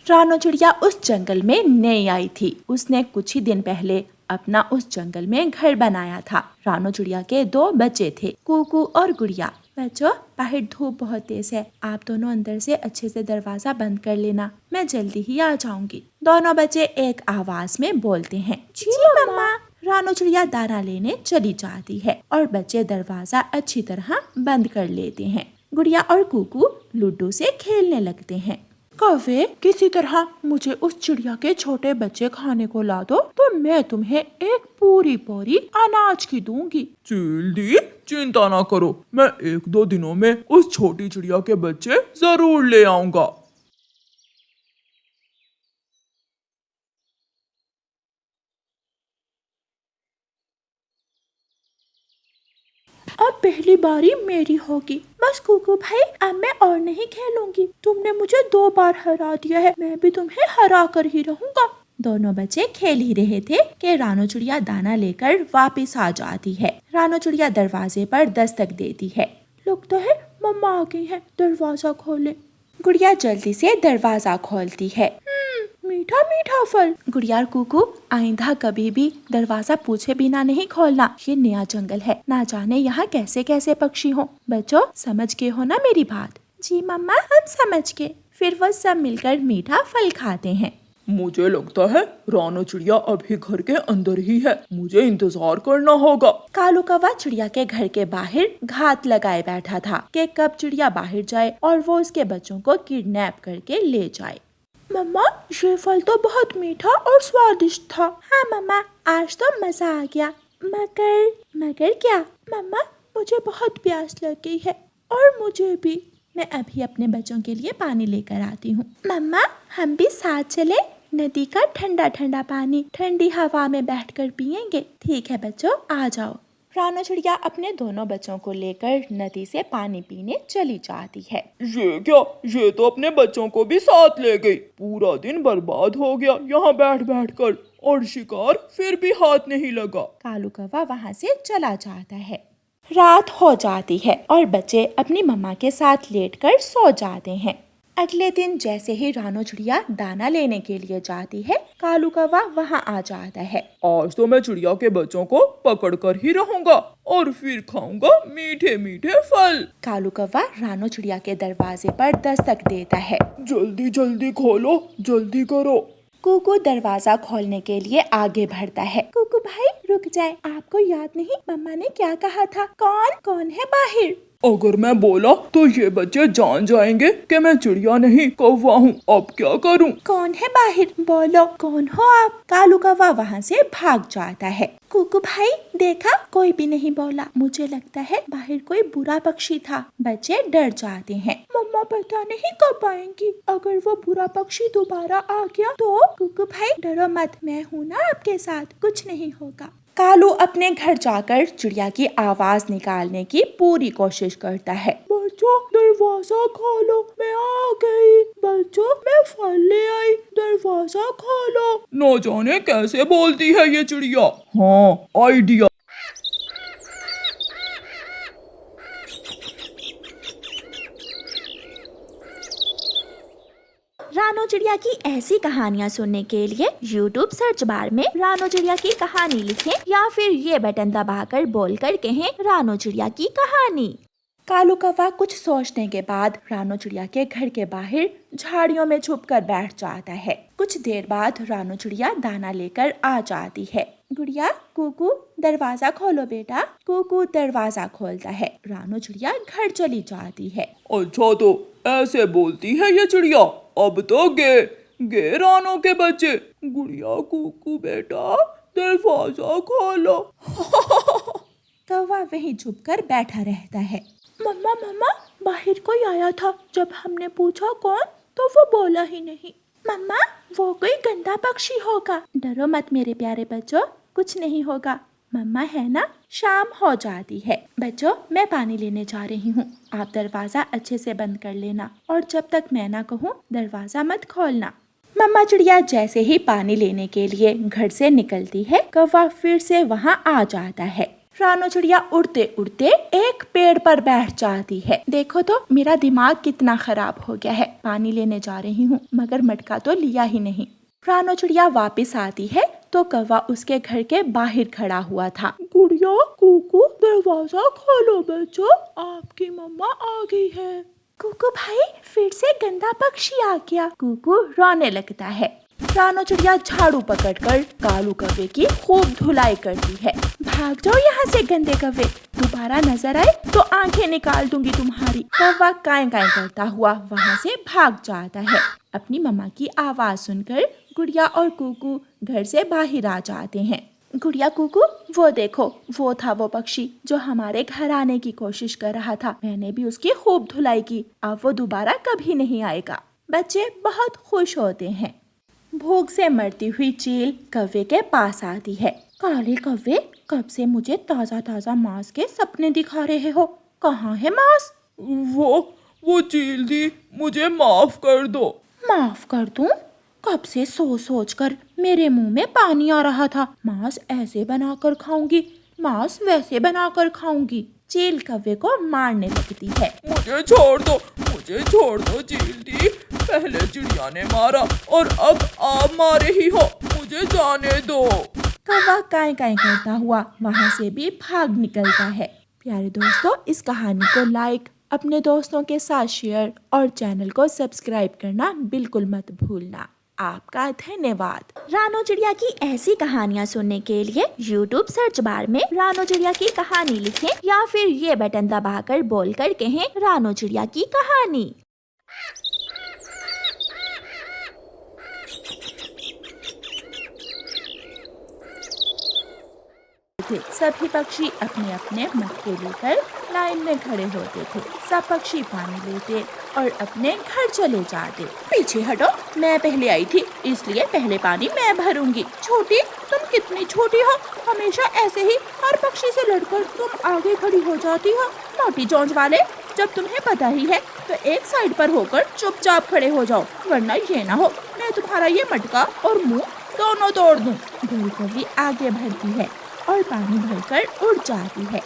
रानो चिड़िया उस जंगल में नई आई थी। उसने कुछ ही दिन पहले अपना उस जंगल में घर बनाया था। रानो चिड़िया के दो बच्चे थे, कुकू और गुड़िया। बच्चों, बाहर धूप बहुत तेज है, आप दोनों अंदर से अच्छे से दरवाजा बंद कर लेना, मैं जल्दी ही आ जाऊंगी। दोनों बच्चे एक आवाज में बोलते हैं, जी मम्मा। रानो चिड़िया दाना लेने चली जाती है और बच्चे दरवाजा अच्छी तरह बंद कर लेते हैं। गुड़िया और कुकू लूडो से खेलने लगते हैं। कौवे, किसी तरह मुझे उस चिड़िया के छोटे बच्चे खाने को ला दो, तो मैं तुम्हें एक पूरी बोरी अनाज की दूंगी। चील दी, चिंता ना करो, मैं 1-2 दिनों में उस छोटी चिड़िया के बच्चे जरूर ले आऊंगा। अब पहली बारी मेरी होगी। बस कुकू भाई, अब मैं और नहीं खेलूंगी। तुमने मुझे 2 बार हरा दिया है, मैं भी तुम्हें हरा कर ही रहूंगा। दोनों बच्चे खेल ही रहे थे कि रानो चिड़िया दाना लेकर वापस आ जाती है। रानो चिड़िया दरवाजे पर दस्तक देती है। लगता है मम्मा आ गई है, दरवाजा खोले। गुड़िया जल्दी से दरवाजा खोलती है। मीठा मीठा फल। गुड़िया और कुकू, आइंदा कभी भी दरवाजा पूछे बिना नहीं खोलना, ये नया जंगल है, ना जाने यहाँ कैसे कैसे पक्षी हो। बच्चों, समझ गए हो ना मेरी बात? जी मम्मा, हम समझ गए। फिर वो सब मिलकर मीठा फल खाते हैं। मुझे लगता है रानो चिड़िया अभी घर के अंदर ही है, मुझे इंतजार करना होगा। कालू कौवा चिड़िया के घर के बाहर घात लगाए बैठा था कि कब चिड़िया बाहर जाए और वो उसके बच्चों को किडनैप करके ले जाए। मम्मा, ये फल तो बहुत मीठा और स्वादिष्ट था। हाँ मम्मा, आज तो मजा आ गया। मगर क्या? मम्मा, मुझे बहुत प्यास लग गई है। और मुझे भी। मैं अभी अपने बच्चों के लिए पानी लेकर आती हूँ। मम्मा, हम भी साथ चले? नदी का ठंडा ठंडा पानी ठंडी हवा में बैठकर पियेंगे। ठीक है बच्चों, आ जाओ। रानो चिड़िया अपने दोनों बच्चों को लेकर नदी से पानी पीने चली जाती है। ये क्या, ये तो अपने बच्चों को भी साथ ले गई। पूरा दिन बर्बाद हो गया यहाँ बैठ बैठ कर, और शिकार फिर भी हाथ नहीं लगा। कालू कौवा वहाँ से चला जाता है। रात हो जाती है और बच्चे अपनी मम्मा के साथ लेटकर सो जाते हैं। अगले दिन जैसे ही रानो चिड़िया दाना लेने के लिए जाती है, कालू कौवा वहाँ आ जाता है। आज तो मैं चिड़िया के बच्चों को पकड़ कर ही रहूंगा और फिर खाऊंगा मीठे मीठे फल। कालू कौवा रानो चिड़िया के दरवाजे पर दस्तक देता है। जल्दी जल्दी खोलो, जल्दी करो। कुकू दरवाजा खोलने के लिए आगे बढ़ता है। कुकू भाई रुक जाए, आपको याद नहीं मम्मा ने क्या कहा था? कौन है बाहर? अगर मैं बोला तो ये बच्चे जान जाएंगे कि मैं चिड़िया नहीं कौवा हूँ। अब क्या करूँ? कौन है बाहर? बोलो, कौन हो आप? कालू कौवा वहाँ से भाग जाता है। कुकू भाई देखा, कोई भी नहीं बोला। मुझे लगता है बाहर कोई बुरा पक्षी था। बच्चे डर जाते हैं। मम्मा पता नहीं कब आएंगी, अगर वो बुरा पक्षी दोबारा आ गया तो? कुकू भाई डरो मत, मैं हूँ ना आपके साथ, कुछ नहीं होगा। कालू अपने घर जाकर चिड़िया की आवाज निकालने की पूरी कोशिश करता है। बच्चों, दरवाजा खोलो, मैं आ गई। बच्चों, मैं फल ले आई, दरवाजा खोलो। न जाने कैसे बोलती है ये चिड़िया। हाँ, आइडिया। रानो चिड़िया की ऐसी कहानियाँ सुनने के लिए YouTube सर्च बार में रानो चिड़िया की कहानी लिखें या फिर ये बटन दबाकर बोलकर कहें रानो चिड़िया की कहानी। कालू कौवा कुछ सोचने के बाद रानो चिड़िया के घर के बाहर झाड़ियों में छुपकर बैठ जाता है। कुछ देर बाद रानो चिड़िया दाना लेकर आ जाती है। गुड़िया, कुकू दरवाजा खोलो बेटा। कुकू दरवाजा खोलता है। रानो चिड़िया घर चली जाती है। अच्छा, तो ऐसे बोलती है ये चिड़िया। अब तो गे रानो के बच्चे। गुड़िया कुकू बेटा, दरवाजा खोलो। कौवा वहीं छुपकर बैठा रहता है। मम्मा, बाहर कोई आया था। जब हमने पूछा कौन, तो वो बोला ही नहीं। मम्मा, वो कोई गंदा पक्षी होगा। डरो मत मेरे प्यारे बच्चों, कुछ नहीं होगा, मम्मा है ना। शाम हो जाती है। बच्चों, मैं पानी लेने जा रही हूँ, आप दरवाजा अच्छे से बंद कर लेना और जब तक मैं ना कहूँ दरवाजा मत खोलना। मम्मा चिड़िया जैसे ही पानी लेने के लिए घर से निकलती है, कौवा फिर से वहाँ आ जाता है। रानो चिड़िया उड़ते उड़ते एक पेड़ पर बैठ जाती है। देखो तो मेरा दिमाग कितना खराब हो गया है, पानी लेने जा रही हूँ मगर मटका तो लिया ही नहीं। रानो चिड़िया वापस आती है तो कौवा उसके घर के बाहर खड़ा हुआ था। गुड़िया कुकू दरवाजा खोलो बच्चों, आपकी मम्मा आ गई है। कुकू भाई फिर से गंदा पक्षी आ गया। कुकू रोने लगता है। रानो चिड़िया झाड़ू पकड़कर कालू कौवे की खूब धुलाई करती है। भाग जाओ यहाँ से गंदे कौवे, दोबारा नजर आए तो आंखें निकाल दूंगी तुम्हारी। कौवा काएं काएं करता हुआ वहाँ से भाग जाता है। अपनी मम्मा की आवाज सुनकर गुड़िया और कुकू घर से बाहर आ जाते हैं। गुड़िया कुकू वो देखो, वो था वो पक्षी जो हमारे घर आने की कोशिश कर रहा था। मैंने भी उसकी खूब धुलाई की, अब वो दोबारा कभी नहीं आएगा। बच्चे बहुत खुश होते हैं। भूख से मरती हुई चील कौवे के पास आती है। काले कौवे, कब से मुझे ताजा ताजा मांस के सपने दिखा रहे हो, कहाँ है मांस? वो चील दी, मुझे माफ कर दो। माफ कर दूं? कब से सोच कर मेरे मुंह में पानी आ रहा था। मांस ऐसे बनाकर खाऊंगी, मांस वैसे बनाकर खाऊंगी। चील कौवे को मारने लगती है। मुझे छोड़ दो चील दी, पहले चिड़िया ने मारा और अब आप मारे ही हो, मुझे जाने दो। कौवा काएं काएं करता हुआ वहाँ से भी भाग निकलता है। प्यारे दोस्तों, इस कहानी को लाइक, अपने दोस्तों के साथ शेयर और चैनल को सब्सक्राइब करना बिल्कुल मत भूलना। आपका धन्यवाद। रानो चिड़िया की ऐसी कहानियाँ सुनने के लिए YouTube सर्च बार में रानो चिड़िया की कहानी लिखें या फिर ये बटन दबाकर बोलकर कहें रानो चिड़िया की कहानी। सभी पक्षी अपने अपने मटके लेकर लाइन में खड़े होते थे। सब पक्षी पानी लेते और अपने घर चले जाते। पीछे हटो, मैं पहले आई थी इसलिए पहले पानी मैं भरूंगी। छोटी, तुम कितनी छोटी हो, हमेशा ऐसे ही हर पक्षी से लड़कर तुम आगे खड़ी हो जाती हो। मोटी चोंच वाले, जब तुम्हें पता ही है तो एक साइड पर होकर चुपचाप खड़े हो जाओ, वरना ये ना हो मैं तुम्हारा ये मटका और मुँह दोनों तोड़ दूं। गोरी कौवी आगे बढ़ती है और पानी भरकर उड़ जाती है।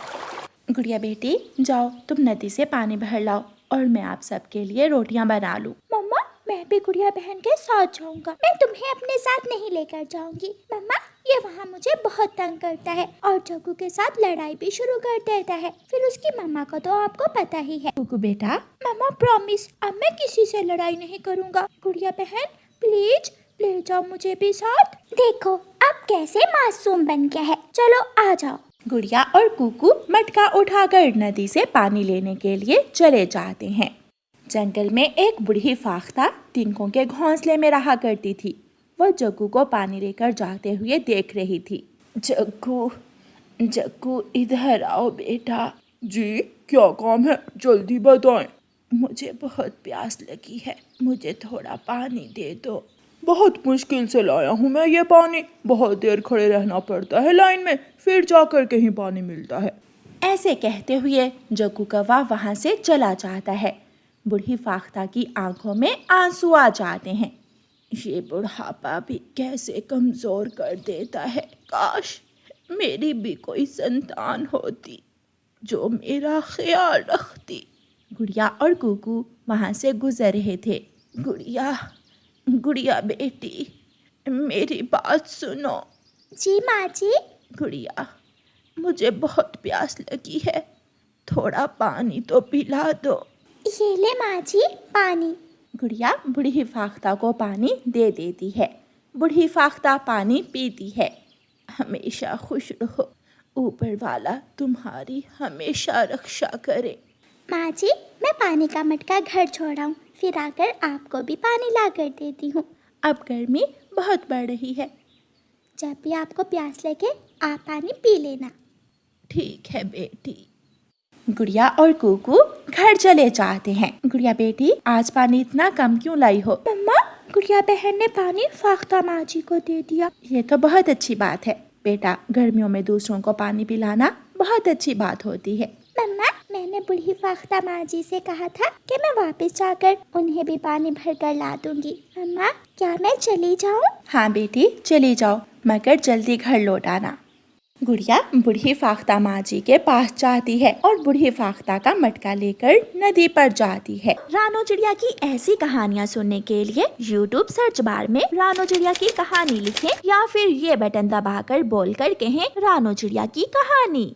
गुड़िया बेटी, जाओ तुम नदी से पानी भर लाओ और मैं आप सबके लिए रोटियां बना लूं। मम्मा, मैं भी गुड़िया बहन के साथ जाऊंगा। मैं तुम्हें अपने साथ नहीं लेकर जाऊंगी। मम्मा, ये वहाँ मुझे बहुत तंग करता है और जग्गू के साथ लड़ाई भी शुरू कर देता है। फिर उसकी मम्मा का तो आपको पता ही है। कुकू बेटा, मम्मा प्रॉमिस, अब मैं किसी से लड़ाई नहीं करूँगा। गुड़िया बहन प्लीज ले जाओ मुझे भी साथ। देखो अब कैसे मासूम बन गया है, चलो आ जाओ। गुड़िया और कुकू मटका उठाकर नदी से पानी लेने के लिए चले जाते हैं। जंगल में एक बूढ़ी फाख्ता तिनकों के घोंसले में रहा करती थी। वह जग्गू को पानी लेकर जाते हुए देख रही थी। जग्गू इधर आओ बेटा। जी, क्या काम है, जल्दी बताएं। मुझे बहुत प्यास लगी है, मुझे थोड़ा पानी दे दो। बहुत मुश्किल से लाया हूँ मैं ये पानी, बहुत देर खड़े रहना पड़ता है लाइन में, फिर जाकर कहीं पानी मिलता है। ऐसे कहते हुए जग्गू कौवा वहाँ से चला जाता है। बूढ़ी फाख्ता की आंखों में आंसू आ जाते हैं। ये बुढ़ापा भी कैसे कमजोर कर देता है। काश मेरी भी कोई संतान होती जो मेरा ख्याल रखती। गुड़िया और कुकू वहाँ से गुजर रहे थे। गुड़िया बेटी, मेरी बात सुनो। जी माँ जी। गुड़िया, मुझे बहुत प्यास लगी है, थोड़ा पानी तो पिला दो। ये ले माँ जी पानी। गुड़िया बूढ़ी फाख्ता को पानी दे देती है। बूढ़ी फाख्ता पानी पीती है। हमेशा खुश रहो, ऊपर वाला तुम्हारी हमेशा रक्षा करे। माँ जी, मैं पानी का मटका घर छोड़ाऊँ, फिर आकर आपको भी पानी ला कर देती हूँ। अब गर्मी बहुत बढ़ रही है, जब भी आपको प्यास लगे आप पानी पी लेना। ठीक है बेटी। गुड़िया और कुकू घर चले जाते हैं। गुड़िया बेटी, आज पानी इतना कम क्यों लाई हो? मम्मा, गुड़िया बहन ने पानी फाख्ता माँ जी को दे दिया। ये तो बहुत अच्छी बात है बेटा, गर्मियों में दूसरों को पानी पिलाना बहुत अच्छी बात होती है। मम्मा, मैंने बूढ़ी फाख्ता माँ जी से कहा था कि मैं वापस जाकर उन्हें भी पानी भर कर ला दूंगी। मम्मा, क्या मैं चली जाऊँ? हाँ बेटी चली जाओ, मगर जल्दी घर लौट आना। गुड़िया बूढ़ी फाख्ता माँ जी के पास जाती है और बूढ़ी फाख्ता का मटका लेकर नदी पर जाती है। रानो चिड़िया की ऐसी कहानियाँ सुनने के लिए YouTube सर्च बार में रानो चिड़िया की कहानी लिखें या फिर ये बटन दबाकर बोलकर कहें रानो चिड़िया की कहानी।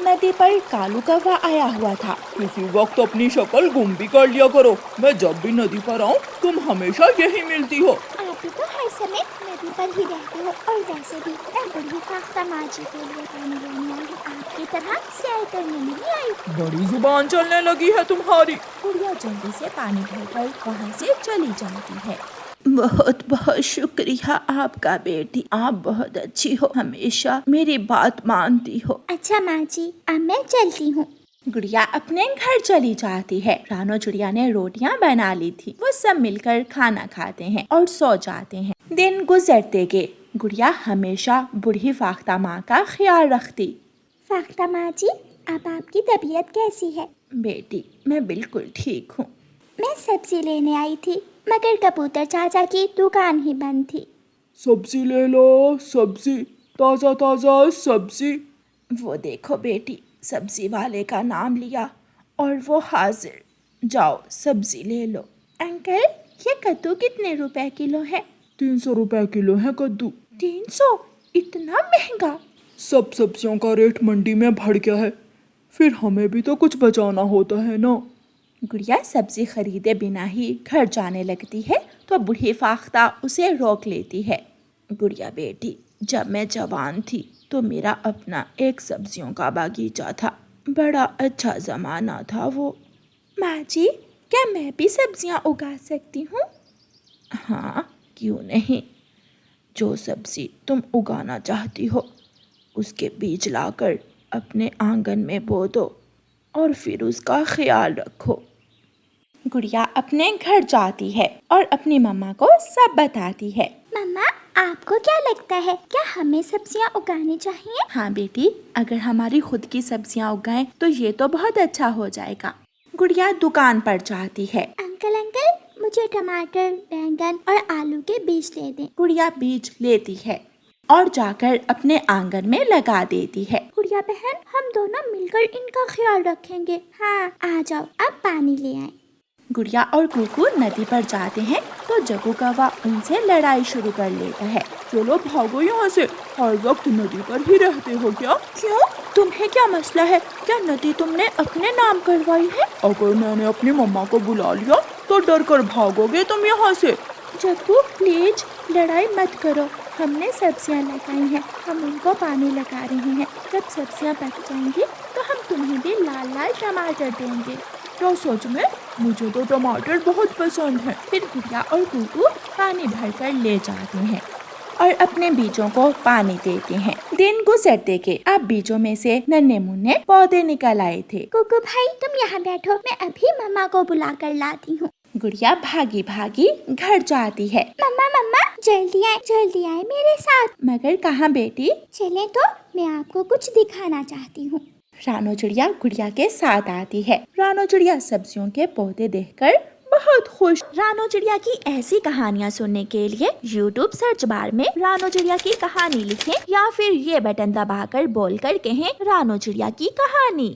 नदी पर कालू कौवा आया हुआ था। किसी वक्त अपनी शक्ल गुम भी कर लिया करो। मैं जब भी नदी पर आऊँ तुम हमेशा यही मिलती हो। आप भी तो हर समय नदी पर ही रहते हो और वैसे भी मैं बूढ़ी फाख्ता माँ जी के लिए पानी लेने आई हूँ, आपकी तरह सैर करने नहीं आई। बड़ी जुबान चलने लगी है तुम्हारी। गुड़िया जल्दी से पानी भरकर वहाँ से चली जाती है। बहुत बहुत शुक्रिया आपका बेटी, आप बहुत अच्छी हो, हमेशा मेरी बात मानती हो। अच्छा माँ जी, अब मैं चलती हूँ। गुड़िया अपने घर चली जाती है। रानो चिड़िया ने रोटियां बना ली थी। वो सब मिलकर खाना खाते हैं और सो जाते हैं। दिन गुजरते गए। गुड़िया हमेशा बूढ़ी फाख्ता माँ का ख्याल रखती। फाख्ता माँ जी, अब आपकी तबीयत कैसी है? बेटी मैं बिल्कुल ठीक हूँ। मैं सब्जी लेने आई थी मगर कबूतर चाचा की दुकान ही बंद थी। सब्जी ले लो, सब्जी, ताजा ताजा सब्जी। वो देखो बेटी, सब्जी वाले का नाम लिया और वो हाजिर। जाओ सब्जी ले लो। अंकल ये कद्दू कितने रुपए किलो है? 300 रुपए किलो है कद्दू। 300? इतना महंगा? सब सब्जियों का रेट मंडी में बढ़ गया है, फिर हमें भी तो कुछ बचाना होता है ना। गुड़िया सब्जी खरीदे बिना ही घर जाने लगती है तो बूढ़ी फाख्ता उसे रोक लेती है। गुड़िया बेटी, जब मैं जवान थी तो मेरा अपना एक सब्जियों का बागीचा था। बड़ा अच्छा जमाना था वो। माँ जी, क्या मैं भी सब्जियाँ उगा सकती हूँ? हाँ, क्यों नहीं। जो सब्जी तुम उगाना चाहती हो उसके बीज लाकर अपने आंगन में बो दो और फिर उसका ख्याल रखो। गुड़िया अपने घर जाती है और अपनी मम्मा को सब बताती है। मम्मा, आपको क्या लगता है, क्या हमें सब्जियाँ उगानी चाहिए? हाँ बेटी, अगर हमारी खुद की सब्जियाँ उगाएं तो ये तो बहुत अच्छा हो जाएगा। गुड़िया दुकान पर जाती है। अंकल अंकल, मुझे टमाटर, बैंगन और आलू के बीज दे दें। गुड़िया बीज लेती है और जाकर अपने आंगन में लगा देती है। गुड़िया बहन, हम दोनों मिलकर इनका ख्याल रखेंगे। हाँ, आ जाओ, अब पानी ले आए। गुड़िया और कुकू नदी पर जाते हैं तो जग्गू कौवा उनसे लड़ाई शुरू कर लेता है। चलो भागो यहाँ से, हर वक्त नदी पर ही रहते हो क्या? क्यों, तुम्हें क्या मसला है? क्या नदी तुमने अपने नाम करवाई है? अगर मैंने अपनी मम्मा को बुला लिया तो डर कर भागोगे तुम यहाँ से। जग्गू प्लीज लड़ाई मत करो, हमने सब्जियां लगाई हैं, हम उनको पानी लगा रहे हैं। जब सब्जियां पक जाएंगी तो हम तुम्हें भी लाल लाल टमाटर देंगे। क्या सच में? मुझे तो टमाटर बहुत पसंद है। फिर गुड़िया और कुकू पानी भरकर ले जाते हैं और अपने बीजों को पानी देते हैं। दिन गुजरते गए। अब बीजों में से नन्हे मुन्ने पौधे निकल आए थे। कुकू भाई, तुम यहाँ बैठो, मैं अभी मम्मा को बुला कर लाती हूँ। गुड़िया भागी भागी घर जाती है। मम्मा मम्मा, जल्दी आए मेरे साथ। मगर कहाँ बेटी? चले तो मैं आपको कुछ दिखाना चाहती हूँ। रानो चिड़िया गुड़िया के साथ आती है। रानो चिड़िया सब्जियों के पौधे देखकर बहुत खुश। रानो चिड़िया की ऐसी कहानियाँ सुनने के लिए YouTube सर्च बार में रानो चिड़िया की कहानी लिखें या फिर ये बटन दबाकर बोलकर कहें रानो चिड़िया की कहानी।